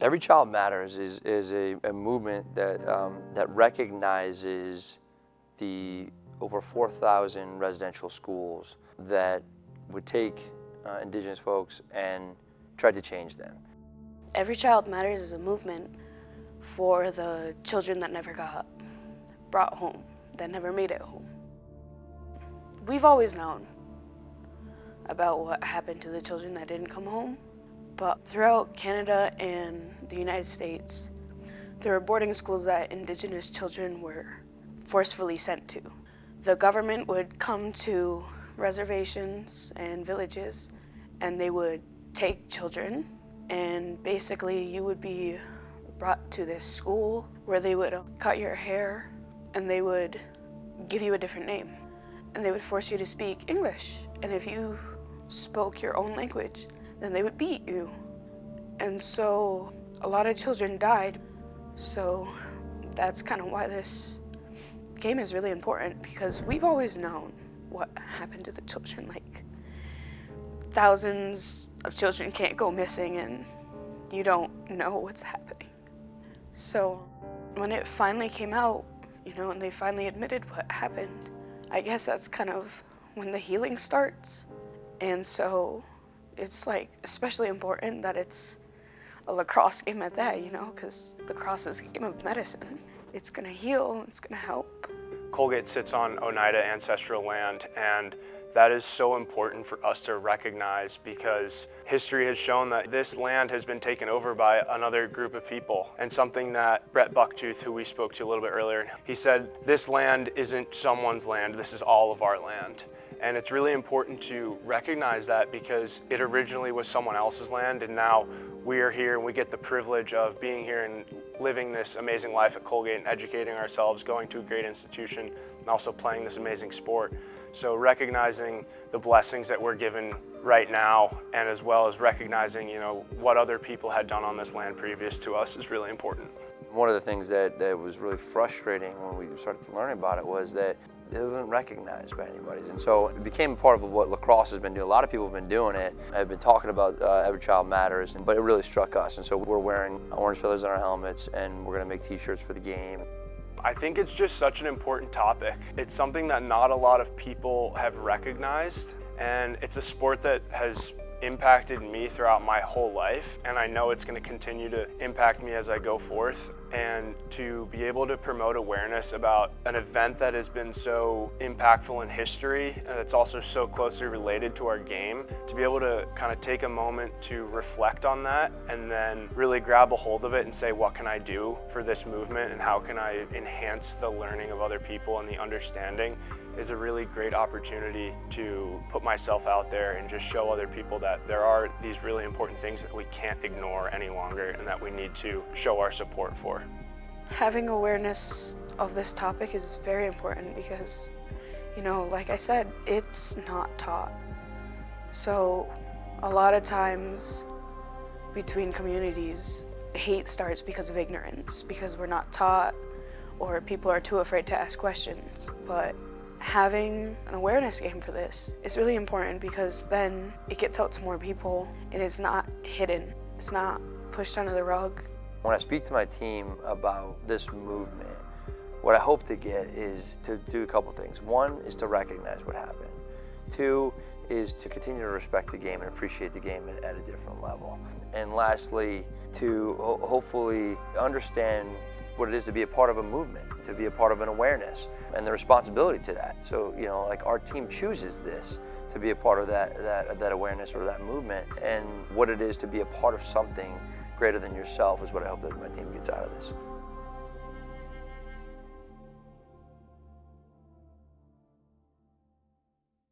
Every Child Matters is a movement that recognizes the over 4,000 residential schools that would take indigenous folks and try to change them. Every Child Matters is a movement for the children that never got brought home, that never made it home. We've always known about what happened to the children that didn't come home, but throughout Canada and the United States, there were boarding schools that indigenous children were forcefully sent to. The government would come to reservations and villages, and they would take children, and basically you would be brought to this school where they would cut your hair, and they would give you a different name, and they would force you to speak English, and if you spoke your own language, then they would beat you. And so a lot of children died. So that's kind of why this game is really important, because we've always known what happened to the children. Like, thousands of children can't go missing and you don't know what's happening. So when it finally came out, and they finally admitted what happened, I guess that's kind of when the healing starts. And so it's like especially important that it's a lacrosse game at that, because lacrosse is a game of medicine. It's gonna heal, it's gonna help. Colgate sits on Oneida ancestral land, and that is so important for us to recognize, because history has shown that this land has been taken over by another group of people. And something that Brett Bucktooth, who we spoke to a little bit earlier, he said, this land isn't someone's land, this is all of our land. And it's really important to recognize that, because it originally was someone else's land, and now we are here and we get the privilege of being here and living this amazing life at Colgate and educating ourselves, going to a great institution, and also playing this amazing sport. So recognizing the blessings that we're given right now, and as well as recognizing, what other people had done on this land previous to us, is really important. One of the things that was really frustrating when we started to learn about it was that it wasn't recognized by anybody. And so it became part of what lacrosse has been doing. A lot of people have been doing it. I've been talking about Every Child Matters, but it really struck us. And so we're wearing orange feathers on our helmets, and we're gonna make t-shirts for the game. I think it's just such an important topic. It's something that not a lot of people have recognized, and it's a sport that has impacted me throughout my whole life, and I know it's going to continue to impact me as I go forth. And to be able to promote awareness about an event that has been so impactful in history, and it's also so closely related to our game, to be able to kind of take a moment to reflect on that and then really grab a hold of it and say, what can I do for this movement, and how can I enhance the learning of other people and the understanding, is a really great opportunity to put myself out there and just show other people that there are these really important things that we can't ignore any longer and that we need to show our support for. Having awareness of this topic is very important because, like I said, it's not taught. So a lot of times between communities, hate starts because of ignorance, because we're not taught or people are too afraid to ask questions. But having an awareness game for this is really important, because then it gets out to more people and it's not hidden. It's not pushed under the rug. When I speak to my team about this movement, what I hope to get is to do a couple things. One is to recognize what happened. Two is to continue to respect the game and appreciate the game at a different level. And lastly, to hopefully understand what it is to be a part of a movement, to be a part of an awareness, and the responsibility to that. So, like our team chooses this, to be a part of that awareness or that movement, and what it is to be a part of something greater than yourself is what I hope that my team gets out of this.